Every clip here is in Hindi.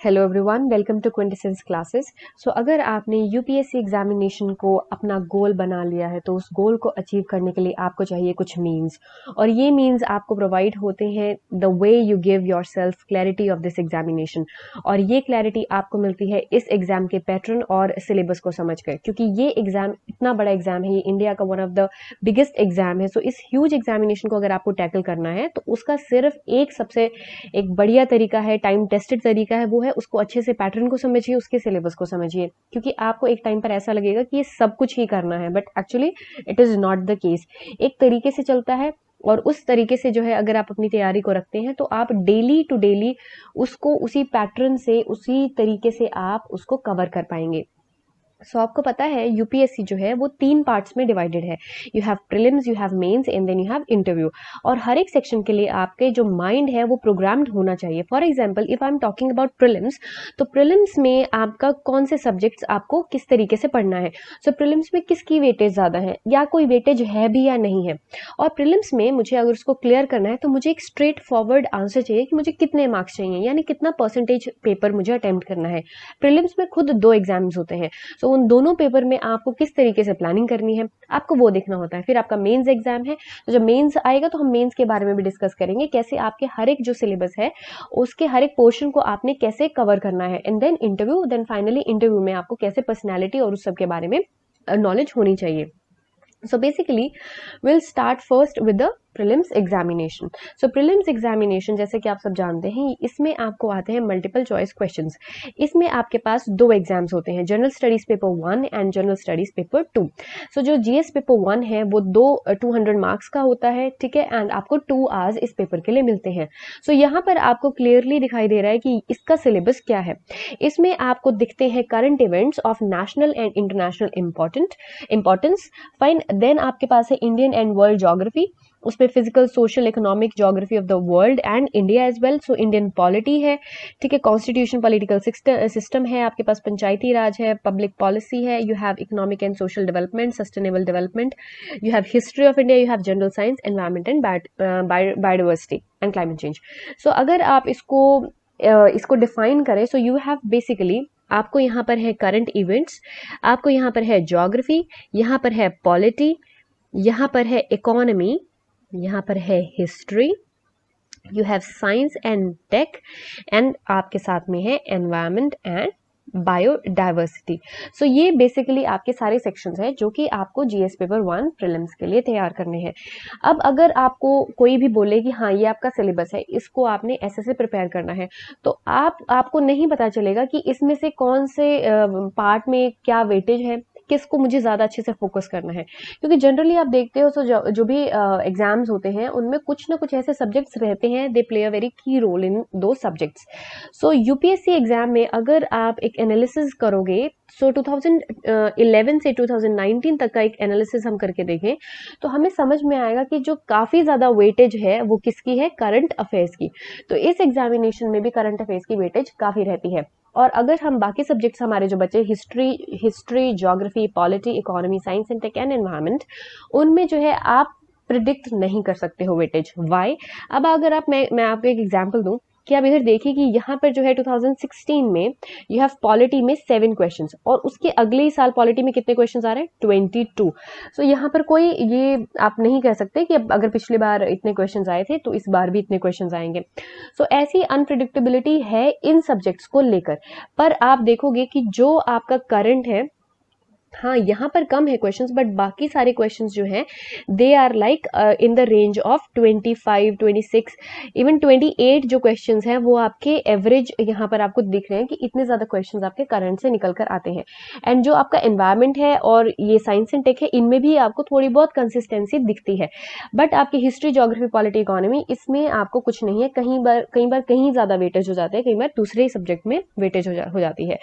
Hello everyone, welcome to Quintessence classes. So अगर आपने यूपीएससी एग्जामिनेशन को अपना गोल बना लिया है तो उस गोल को अचीव करने के लिए आपको चाहिए कुछ मीन्स, और ये मीन्स आपको प्रोवाइड होते हैं the way you give your self clarity of this examination. और ये क्लैरिटी आपको मिलती है इस एग्जाम के पैटर्न और सिलेबस को समझकर, क्योंकि ये एग्जाम इतना बड़ा एग्जाम है, ये इंडिया का one of the biggest exam है। सो इस ह्यूज एग्जामिनेशन को अगर आपको टैकल करना है तो उसका सिर्फ एक बढ़िया तरीका है, टाइम टेस्टेड तरीका है, वो है उसको अच्छे से पैटर्न को समझिए, उसके सिलेबस को समझिए। क्योंकि आपको एक टाइम पर ऐसा लगेगा कि ये सब कुछ ही करना है, but actually it is not the case. एक तरीके से चलता है और उस तरीके से जो है अगर आप अपनी तैयारी को रखते हैं तो आप डेली टू डेली उसको उसी पैटर्न से, उसी तरीके से आप उसको कवर कर पाएंगे। सो आपको पता है यूपीएससी जो है वो 3 पार्ट्स में डिवाइडेड है। You have prelims, you have mains and then you have interview. और हर एक सेक्शन के लिए आपके जो माइंड है वो प्रोग्राम्ड होना चाहिए। For example if I am talking about prelims, तो प्रीलिम्स में आपका कौन से सब्जेक्ट्स आपको किस तरीके से पढ़ना है। सो प्रीलिम्स में किसकी वेटेज ज़्यादा है या कोई वेटेज है भी या नहीं है। और प्रीलिम्स में मुझे अगर उसको क्लियर करना है तो मुझे एक स्ट्रेट फॉरवर्ड आंसर चाहिए कि मुझे कितने मार्क्स चाहिए, यानी कितना परसेंटेज पेपर मुझे अटेम्प्ट करना है। प्रीलिम्स में खुद 2 एग्जाम्स होते हैं, तो उन दोनों पेपर में आपको किस तरीके से प्लानिंग करनी है आपको वो देखना होता है। फिर आपका मेंस एग्जाम है, तो जब मेंस आएगा तो हम मेंस के बारे में भी डिस्कस करेंगे, कैसे आपके हर एक जो सिलेबस है उसके हर एक पोर्शन को आपने कैसे कवर करना है। And then interview, then finally interview में आपको कैसे पर्सनैलिटी और उस सब के बारे में नॉलेज होनी चाहिए। So basically, we'll start first with the prelims examination. So prelims examination जैसे कि आप सब जानते हैं, इसमें आपको आते हैं मल्टीपल चॉइस क्वेश्चंस। इसमें आपके पास 2 एग्जाम्स होते हैं, general studies paper 1 and general studies paper 2। सो जो जीएस पेपर 1 है वो 200 मार्क्स का होता है, ठीक है, एंड आपको 2 आवर्स इस पेपर के लिए मिलते हैं। सो यहाँ पर आपको क्लियरली दिखाई दे रहा है कि इसका सिलेबस क्या है। इसमें आपको दिखते हैं current events of national and international importance. Fine, then आपके पास है इंडियन एंड वर्ल्ड ज्योग्राफी, उसमें physical, social, economic geography of the world and India as well. So Indian polity है, ठीक है, कॉन्स्टिट्यूशन, पॉलिटिकल सिस्टम है, आपके पास पंचायती राज है, पब्लिक पॉलिसी है, you have economic and social development, sustainable development, you have history of India, you have general science, environment and biodiversity and climate change. So अगर आप इसको डिफाइन करें, सो यू हैव बेसिकली, आपको यहाँ पर है करंट इवेंट्स, आपको यहाँ पर है ज्योग्राफी, यहाँ पर है पॉलिटी, यहाँ पर है इकोनॉमी, यहाँ पर है history, you have science and tech, and आपके साथ में है एनवायरमेंट एंड बायोडाइवर्सिटी। सो ये बेसिकली आपके सारे सेक्शंस हैं जो कि आपको जीएस पेपर 1 प्रीलिम्स के लिए तैयार करने हैं। अब अगर आपको कोई भी बोले कि हाँ ये आपका सिलेबस है, इसको आपने ऐसे से प्रिपेयर करना है, तो आपको नहीं पता चलेगा कि इसमें से कौन से पार्ट में क्या वेटेज है, किसको मुझे ज़्यादा अच्छे से फोकस करना है। क्योंकि जनरली आप देखते हो, जो भी एग्जाम्स होते हैं उनमें कुछ ना कुछ ऐसे सब्जेक्ट्स रहते हैं, दे प्ले अ वेरी की रोल इन दो सब्जेक्ट्स। सो यूपीएससी एग्जाम में अगर आप एक एनालिसिस करोगे, सो 2011 से 2019 तक का एक एनालिसिस हम करके देखें तो हमें समझ में आएगा कि जो काफ़ी ज़्यादा वेटेज है वो किसकी है, करंट अफेयर्स की। तो इस एग्जामिनेशन में भी करंट अफेयर्स की वेटेज काफ़ी रहती है। और अगर हम बाकी सब्जेक्ट्स हमारे जो बचे, history, geography, polity, economy, science and tech and environment, उनमें जो है आप प्रिडिक्ट नहीं कर सकते हो वेटेज। वाई? अब अगर मैं आपको एक एग्जांपल दूं कि आप इधर देखिए कि यहाँ पर जो है 2016 में यू हैव पॉलिटी में 7 क्वेश्चंस, और उसके अगले ही साल पॉलिटी में कितने क्वेश्चंस आ रहे हैं, 22। सो यहाँ पर कोई ये आप नहीं कह सकते कि अगर पिछली बार इतने क्वेश्चंस आए थे तो इस बार भी इतने क्वेश्चंस आएंगे। सो ऐसी अनप्रिडिक्टेबिलिटी है इन सब्जेक्ट्स को लेकर। पर आप देखोगे कि जो आपका करंट है, हाँ यहाँ पर कम है क्वेश्चंस, बट बाकी सारे क्वेश्चंस जो हैं they are like in the range of 25, 26, even 28 जो क्वेश्चंस हैं वो आपके एवरेज यहाँ पर आपको दिख रहे हैं कि इतने ज़्यादा क्वेश्चंस आपके करंट से निकल कर आते हैं। एंड जो आपका एनवायरमेंट है और ये साइंस एंड टेक है, इनमें भी आपको थोड़ी बहुत कंसिस्टेंसी दिखती है। बट आपकी हिस्ट्री, ज्योग्राफी, पॉलिटी, इकोनॉमी, इसमें आपको कुछ नहीं है। कई बार कहीं ज़्यादा वेटेज हो जाता है, कई बार दूसरे सब्जेक्ट में वेटेज हो जाती है।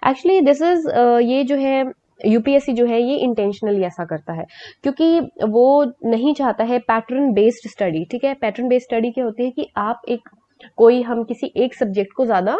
एक्चुअली दिस इज ये जो है यूपीएससी जो है ये इंटेंशनली ऐसा करता है क्योंकि वो नहीं चाहता है पैटर्न बेस्ड स्टडी। ठीक है, पैटर्न बेस्ड स्टडी क्या होती है कि आप एक कोई हम किसी एक सब्जेक्ट को ज़्यादा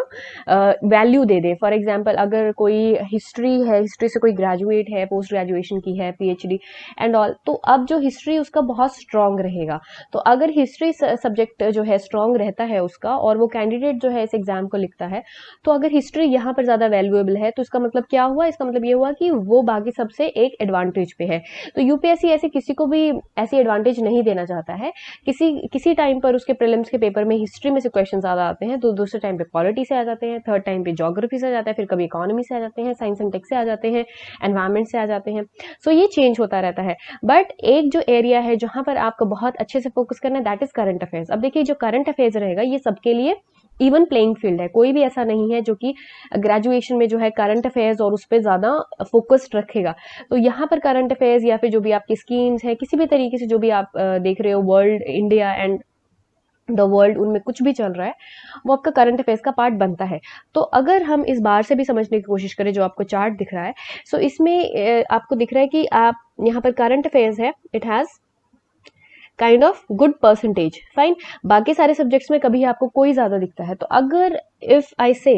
वैल्यू दे दें। फॉर एग्जांपल अगर कोई हिस्ट्री है, हिस्ट्री से कोई ग्रेजुएट है, पोस्ट ग्रेजुएशन की है, पीएचडी एंड ऑल, तो अब जो हिस्ट्री उसका बहुत स्ट्रांग रहेगा। तो अगर हिस्ट्री सब्जेक्ट जो है स्ट्रांग रहता है उसका, और वो कैंडिडेट जो है इस एग्जाम को लिखता है, तो अगर हिस्ट्री यहाँ पर ज़्यादा वैल्यूएबल है तो इसका मतलब क्या हुआ? इसका मतलब ये हुआ कि वो बाकी सबसे एक एडवांटेज पे है। तो यूपीएससी ऐसे किसी को भी ऐसी एडवांटेज नहीं देना चाहता है। किसी किसी टाइम पर उसके प्रीलिम्स के पेपर में हिस्ट्री में से क्वेश्चन ज़्यादा आते हैं, तो दूसरे टाइम पे पॉलिटी से आ जाते हैं, थर्ड टाइम पे ज्योग्राफी से आ जाता है, फिर कभी इकोनॉमी से आ जाते हैं, साइंस एंड टेक से आ जाते हैं, एनवायरमेंट से आ जाते हैं। सो ये चेंज होता रहता है। बट एक जो एरिया है जहां पर आपको बहुत अच्छे से फोकस करना है, दैट इज करंट अफेयर्स। अब देखिए जो करंट अफेयर्स रहेगा ये सबके लिए इवन प्लेइंग फील्ड है। कोई भी ऐसा नहीं है जो कि ग्रेजुएशन में जो है करंट अफेयर्स और उस पर ज्यादा फोकस्ड रखेगा। तो यहाँ पर करंट अफेयर्स या फिर जो भी आपकी स्कीम्स है, किसी भी तरीके से जो भी आप देख रहे हो, world, India and the world, उनमें कुछ भी चल रहा है, वो आपका करंट अफेयर्स का पार्ट बनता है। तो अगर हम इस बार से भी समझने की कोशिश करें, जो आपको चार्ट दिख रहा है, सो इसमें आपको दिख रहा है कि आप यहाँ पर करंट अफेयर्स है, it has kind of good percentage, fine. बाकी सारे सब्जेक्ट्स में कभी आपको कोई ज्यादा दिखता है। तो अगर इफ आई से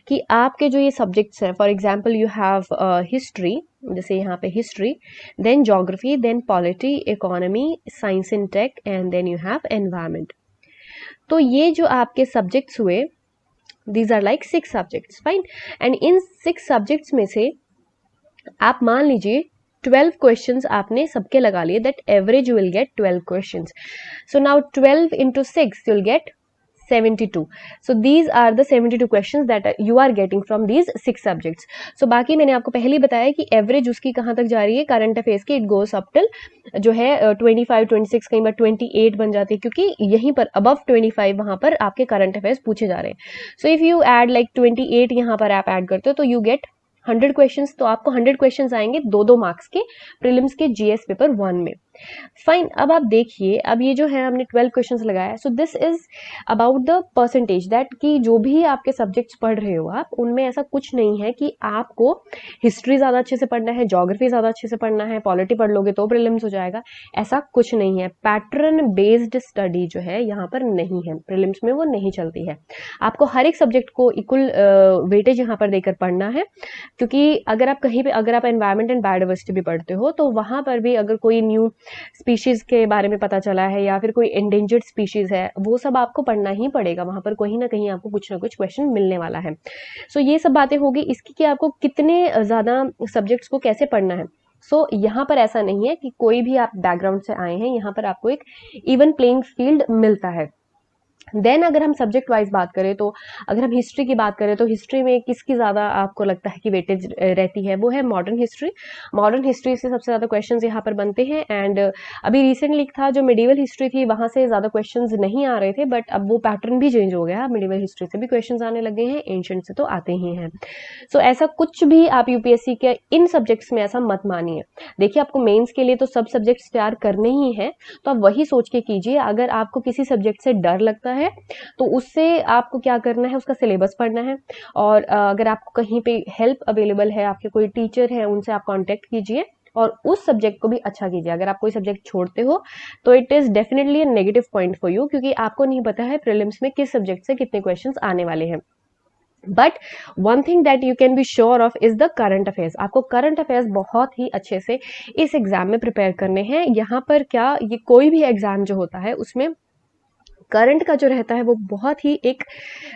कि आपके जो ये सब्जेक्ट्स हैं, for example you have history, जैसे यहाँ पे history, then geography, then polity, economy, science and tech, and then you have environment. तो ये जो आपके सब्जेक्ट्स हुए, these are like 6 subjects, fine. And in 6 subjects में से आप मान लीजिए 12 क्वेश्चंस आपने सबके लगा लिए, that average you will get 12 questions. So now 12 into 6 you will get 72. So these are the 72 questions that you are getting from these 6 subjects. So बाकी मैंने आपको पहले ही बताया कि एवरेज उसकी कहाँ तक जा रही है करंट अफेयर्स की, इट गोस अप टिल जो है 25, 26, कई बार 28 बन जाती है, क्योंकि यहीं पर अबव 25 वहां पर आपके करंट अफेयर्स पूछे जा रहे हैं। So if you add like 28 यहाँ पर आप ऐड करते हो तो यू गेट 100 क्वेश्चंस। तो आपको 100 क्वेश्चंस आएंगे 2-2 मार्क्स के प्रीलिम्स के जीएस पेपर 1 में, फाइन। अब आप देखिए, अब ये जो है हमने 12 क्वेश्चंस लगाया, so this is about the percentage that कि जो भी आपके सब्जेक्ट्स पढ़ रहे हो आप, उनमें ऐसा कुछ नहीं है कि आपको हिस्ट्री ज्यादा अच्छे से पढ़ना है, ज्योग्राफी ज्यादा अच्छे से पढ़ना है, पॉलिटी पढ़ लोगे तो प्रीलिम्स हो जाएगा, ऐसा कुछ नहीं है। पैटर्न बेस्ड स्टडी जो है यहाँ पर नहीं है, प्रीलिम्स में वो नहीं चलती है। आपको हर एक सब्जेक्ट को इक्वल वेटेज यहाँ पर देकर पढ़ना है, क्योंकि अगर आप कहीं पे, अगर आप एनवायरमेंट एंड बायोडाइवर्सिटी भी पढ़ते हो, तो वहां पर भी अगर कोई न्यू स्पीशीज के बारे में पता चला है या फिर कोई एंडेंजर्ड स्पीशीज है, वो सब आपको पढ़ना ही पड़ेगा। वहां पर कहीं ना कहीं आपको कुछ ना कुछ क्वेश्चन मिलने वाला है। सो ये सब बातें होगी इसकी कि आपको कितने ज्यादा सब्जेक्ट्स को कैसे पढ़ना है। सो यहाँ पर ऐसा नहीं है कि कोई भी आप बैकग्राउंड से आए हैं, यहाँ पर आपको एक इवन प्लेइंग फील्ड मिलता है। देन अगर हम सब्जेक्ट वाइज बात करें, तो अगर हम हिस्ट्री की बात करें, तो हिस्ट्री में किसकी ज्यादा आपको लगता है कि वेटेज रहती है, वो है मॉडर्न हिस्ट्री। मॉडर्न हिस्ट्री से सबसे ज्यादा क्वेश्चंस यहाँ पर बनते हैं। एंड अभी रिसेंटली था जो मिडिवल हिस्ट्री थी, वहां से ज्यादा क्वेश्चंस नहीं आ रहे थे, बट अब वो पैटर्न भी चेंज हो गया, मिडिवल हिस्ट्री से भी क्वेश्चंस आने लगे हैं, एंशिएंट से तो आते ही हैं। सो ऐसा कुछ भी आप यूपीएससी के इन सब्जेक्ट्स में ऐसा मत मानिए। देखिए, आपको मेंस के लिए तो सब सब्जेक्ट्स तैयार करने ही है, तो आप वही सोच के कीजिए। अगर आपको किसी सब्जेक्ट से डर लगता है तो उससे आपको क्या करना है, उसका सिलेबस पढ़ना है। और अगर आपको कहीं पे हेल्प अवेलेबल है, आपके कोई टीचर है, उनसे आप कांटेक्ट कीजिए और उस सब्जेक्ट को भी अच्छा कीजिए। अगर आप कोई सब्जेक्ट छोड़ते हो तो it is definitely a negative point for you, क्योंकि आपको नहीं पता है प्रीलिम्स में किस सब्जेक्ट से कितने क्वेश्चंस आने वाले हैं। But one thing that you can be sure of is the current affairs. आपको करंट अफेयर्स बहुत ही अच्छे से इस एग्जाम में प्रिपेयर करने हैं। यहाँ पर क्या, ये कोई भी एग्जाम जो होता है उसमें करंट का जो रहता है वो बहुत ही एक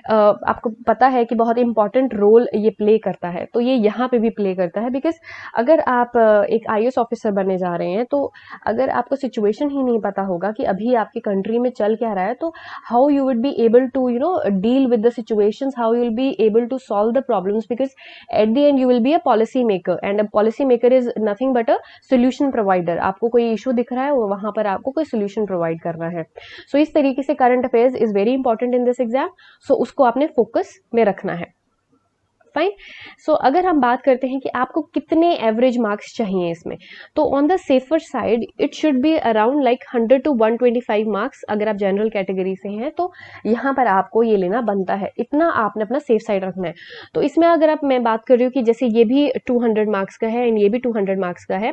आपको पता है कि बहुत इंपॉर्टेंट रोल ये प्ले करता है। तो ये यहाँ पे भी प्ले करता है, बिकॉज अगर आप एक आईएएस ऑफिसर बनने जा रहे हैं, तो अगर आपको सिचुएशन ही नहीं पता होगा कि अभी आपकी कंट्री में चल क्या रहा है, तो how you would be able to deal with the situations, how you will be able to solve the problems, because at the end you will be a policy maker, and a policy maker is nothing but a solution provider. आपको कोई इशू दिख रहा है, वहां पर आपको कोई सोल्यूशन प्रोवाइड करना है। सो इस तरीके से current affairs is very important in this exam. So उसको आपने फोकस में रखना है। फाइन। सो अगर हम बात करते हैं कि आपको कितने एवरेज मार्क्स चाहिए इसमें, तो on the safer side it should be around like 100 to 125 marks. अगर आप जनरल कैटेगरी से हैं तो यहाँ पर आपको ये लेना बनता है, इतना आपने अपना सेफ साइड रखना है। तो इसमें अगर मैं बात कर रही हूँ कि जैसे ये भी 200 मार्क्स का है एंड ये भी 200 मार्क्स का है,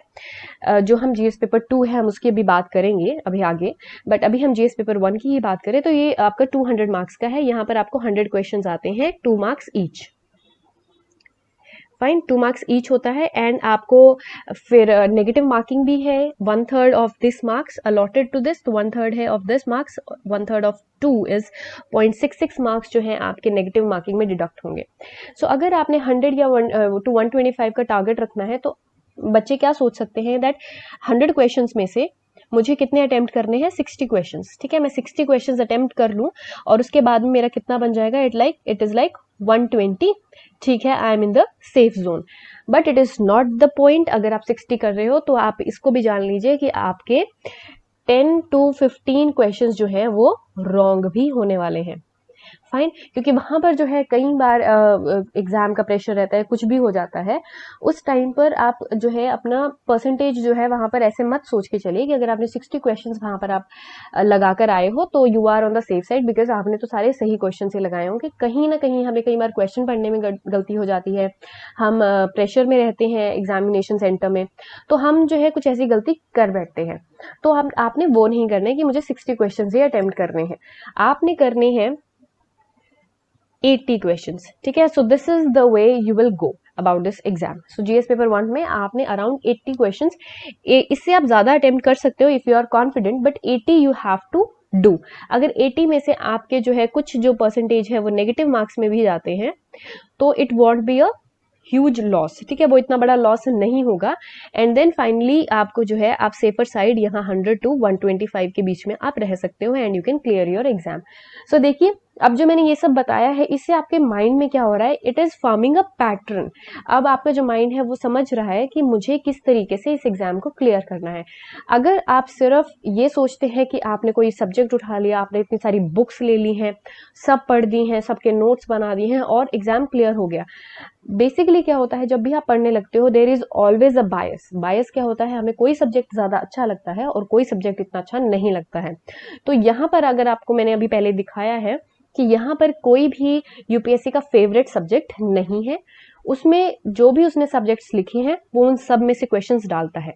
जो हम जीएस पेपर 2 है हम उसकी भी बात करेंगे अभी आगे, बट अभी हम जीएस पेपर 1 की ही बात करें तो ये आपका 200 मार्क्स का है। यहाँ पर आपको 100 क्वेश्चंस आते हैं, 2 marks each. Fine, 2 marks each होता है एंड आपको फिर नेगेटिव मार्किंग भी है। 1/3 of this marks allotted to this, तो 1/3 है of this marks, 1/3 of 2 is 0.66 marks जो है आपके नेगेटिव मार्किंग में डिडक्ट होंगे। सो अगर आपने 100 या 125 का टारगेट रखना है तो बच्चे क्या सोच सकते हैं दैट 100 क्वेश्चंस में से मुझे कितने अटेम्प्ट करने हैं, 60 क्वेश्चंस। ठीक है, मैं 60 क्वेश्चंस अटेम्प्ट कर लूं और उसके बाद में मेरा कितना बन जाएगा, इट इज लाइक 120। ठीक है, I am in the safe zone, but it is not the point. अगर आप 60 कर रहे हो तो आप इसको भी जान लीजिए कि आपके 10 to 15 क्वेश्चंस जो है वो रॉन्ग भी होने वाले हैं। फाइन, क्योंकि वहां पर जो है कई बार एग्जाम का प्रेशर रहता है, कुछ भी हो जाता है, उस टाइम पर आप जो है अपना परसेंटेज जो है वहां पर ऐसे मत सोच के चलिए कि अगर आपने 60 क्वेश्चंस वहां पर आप लगा कर आए हो तो you are on the safe side, because आपने तो सारे सही क्वेश्चन से लगाए होंगे। कहीं ना कहीं हमें कई बार क्वेश्चन पढ़ने में गलती हो जाती है, हम प्रेशर में रहते हैं एग्जामिनेशन सेंटर में, तो हम जो है कुछ ऐसी गलती कर बैठते हैं। तो आपने वो नहीं करना है कि मुझे 60 क्वेश्चन ही अटेम्प्ट करने हैं, आपने करने हैं 80 क्वेश्चंस। ठीक है, so this is the way you will go about this exam. So GS paper 1 में आपने अराउंड 80 क्वेश्चंस, इससे आप ज्यादा अटेम्प्ट कर सकते हो if you are confident, but 80 you have to do. अगर 80 में से आपके जो है कुछ जो परसेंटेज है वो नेगेटिव मार्क्स में भी जाते हैं तो it won't be a huge loss. ठीक है, वो इतना बड़ा लॉस नहीं होगा। एंड देन फाइनली आपको जो है आप सेफर साइड यहाँ 100 to 125 के बीच में आप रह सकते हो and you can clear your exam. So देखिए, अब जो मैंने ये सब बताया है इससे आपके माइंड में क्या हो रहा है, it is forming a pattern. अब आपका जो माइंड है वो समझ रहा है कि मुझे किस तरीके से इस एग्जाम को क्लियर करना है। अगर आप सिर्फ ये सोचते हैं कि आपने कोई सब्जेक्ट उठा लिया, आपने इतनी सारी बुक्स ले ली हैं, सब पढ़ दी हैं, सबके नोट्स बना दिए हैं और एग्जाम क्लियर हो गया, बेसिकली क्या होता है जब भी आप पढ़ने लगते हो देयर इज ऑलवेज अ बायस। बायस क्या होता है, हमें कोई सब्जेक्ट ज्यादा अच्छा लगता है और कोई सब्जेक्ट इतना अच्छा नहीं लगता है। तो यहाँ पर अगर आपको मैंने अभी पहले दिखाया है कि यहाँ पर कोई भी यूपीएससी का फेवरेट सब्जेक्ट नहीं है, उसमें जो भी उसने सब्जेक्ट्स लिखे हैं वो उन सब में से क्वेश्चंस डालता है।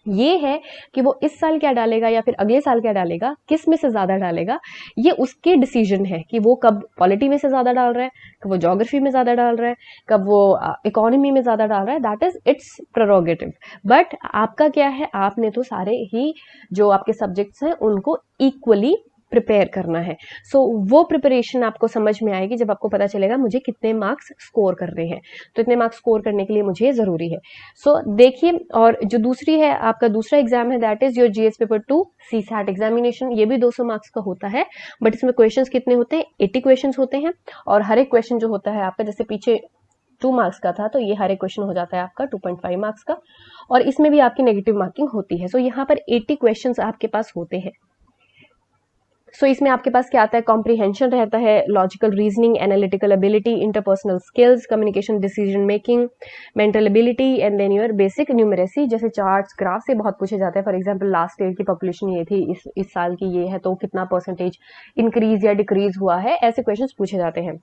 ये है कि वो इस साल क्या डालेगा या फिर अगले साल क्या डालेगा, किस में से ज्यादा डालेगा, ये उसके डिसीजन है कि वो कब पॉलिटी में से ज्यादा डाल रहा है, कब वो ज्योग्राफी में ज्यादा डाल रहा है, कब वो इकोनॉमी में ज्यादा डाल रहा है, that is it's prerogative. But आपका क्या है, आपने तो सारे ही जो आपके सब्जेक्ट्स हैं उनको इक्वली प्रिपेयर करना है। सो वो प्रिपरेशन आपको समझ में आएगी जब आपको पता चलेगा मुझे कितने मार्क्स स्कोर करने हैं, तो इतने मार्क्स स्कोर करने के लिए मुझे जरूरी है। सो देखिए, और जो दूसरी है आपका दूसरा एग्जाम है that is your GS paper 2 CSAT examination. ये भी 200 मार्क्स का होता है, बट इसमें क्वेश्चंस कितने होते हैं, 80 क्वेश्चंस होते हैं और हर एक क्वेश्चन जो होता है आपका, जैसे पीछे 2 मार्क्स का था तो ये हर एक क्वेश्चन हो जाता है आपका 2.5 मार्क्स का, और इसमें भी आपकी नेगेटिव मार्किंग होती है। सो यहाँ पर 80 क्वेश्चंस आपके पास होते हैं। सो इसमें आपके पास क्या आता है, कॉम्प्रिहेंशन रहता है, logical reasoning, analytical ability, interpersonal skills, communication, decision making, mental ability and then your basic numeracy, जैसे चार्ट्स ग्राफ से बहुत पूछे जाते हैं। फॉर एग्जांपल लास्ट ईयर की पॉपुलेशन ये थी, इस साल की ये है, तो कितना परसेंटेज इंक्रीज या डिक्रीज हुआ है, ऐसे क्वेश्चंस पूछे जाते हैं।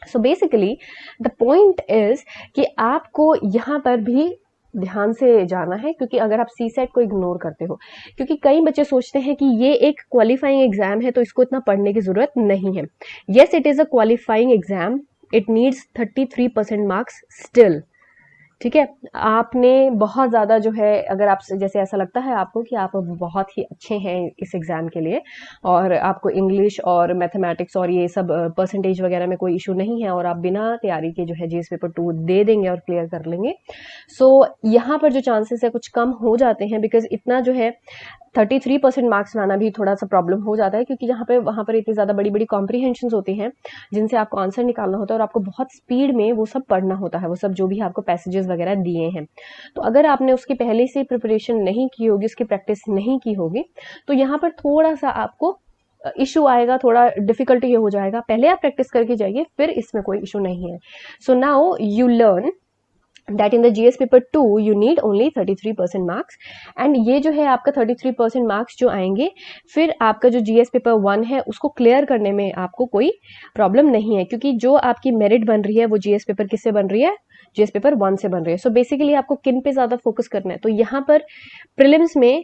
So basically the point is कि आपको यहाँ पर भी ध्यान से जाना है, क्योंकि अगर आप सीसेट को इग्नोर करते हो, क्योंकि कई बच्चे सोचते हैं कि ये एक क्वालिफाइंग एग्जाम है तो इसको इतना पढ़ने की जरूरत नहीं है। Yes, it is a qualifying exam, it needs 33% marks still. ठीक है, आपने बहुत ज्यादा जो है, अगर आप जैसे ऐसा लगता है आपको कि आप बहुत ही अच्छे हैं इस एग्जाम के लिए और आपको इंग्लिश और मैथमेटिक्स और ये सब परसेंटेज वगैरह में कोई इशू नहीं है और आप बिना तैयारी के जो है जीएस पेपर 2 दे देंगे और क्लियर कर लेंगे, सो यहाँ पर जो चांसेस है कुछ कम हो जाते हैं, बिकॉज इतना जो है 33% मार्क्स लाना भी थोड़ा सा प्रॉब्लम हो जाता है, क्योंकि वहां पर इतनी ज्यादा बड़ी बड़ी कॉम्प्रीहेंशन होती हैं जिनसे आपको आंसर निकालना होता है और आपको बहुत स्पीड में वो सब पढ़ना होता है, वो सब जो भी आपको पैसेजेस वगैरह दिए हैं। तो अगर आपने उसकी पहले से प्रिपरेशन नहीं की होगी, उसकी प्रैक्टिस नहीं की होगी, तो यहाँ पर थोड़ा सा आपको इशू आएगा, थोड़ा डिफिकल्टी ये हो जाएगा। पहले आप प्रैक्टिस करके जाइए, फिर इसमें कोई इशू नहीं है। So now you learn that in the GS paper 2 you need only 33% marks, and ये जो है आपका 33% मार्क्स जो आएंगे, फिर आपका जो GS पेपर 1 है उसको क्लियर करने में आपको कोई प्रॉब्लम नहीं है, क्योंकि जो आपकी मेरिट बन रही है वो GS पेपर किससे बन रही है, GS पेपर 1 से बन रही है। सो बेसिकली आपको किन पे ज़्यादा फोकस करना है, तो यहाँ पर प्रीलिम्स में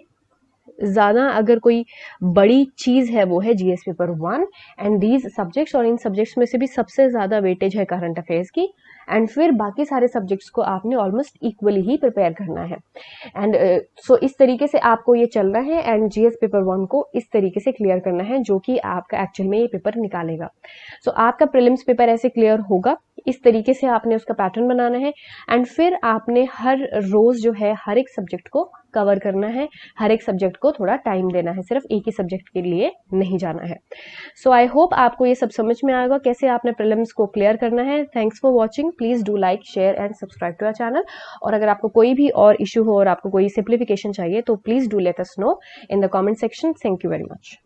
ज़्यादा अगर कोई बड़ी चीज़ है वो है GS paper 1 and these subjects, और इन सब्जेक्ट्स में से भी सबसे ज़्यादा वेटेज है करंट अफेयर्स की, एंड फिर बाकी सारे सब्जेक्ट्स को आपने ऑलमोस्ट इक्वली ही प्रिपेयर करना है। एंड सो इस तरीके से आपको ये चलना है, एंड GS पेपर 1 को इस तरीके से क्लियर करना है, जो कि आपका एक्चुअल में ये पेपर निकालेगा। सो आपका प्रीलिम्स पेपर ऐसे क्लियर होगा, इस तरीके से आपने उसका पैटर्न बनाना है, एंड फिर आपने हर रोज जो है हर एक सब्जेक्ट को कवर करना है, हर एक सब्जेक्ट को थोड़ा टाइम देना है, सिर्फ एक ही सब्जेक्ट के लिए नहीं जाना है। सो आई होप आपको ये सब समझ में आएगा कैसे आपने प्रीलिम्स को क्लियर करना है। Thanks for watching, please do like, share and subscribe to our channel. और अगर आपको कोई भी और इशू हो और आपको कोई सिंप्लीफिकेशन चाहिए तो please do let us know in the comment section. Thank you very much.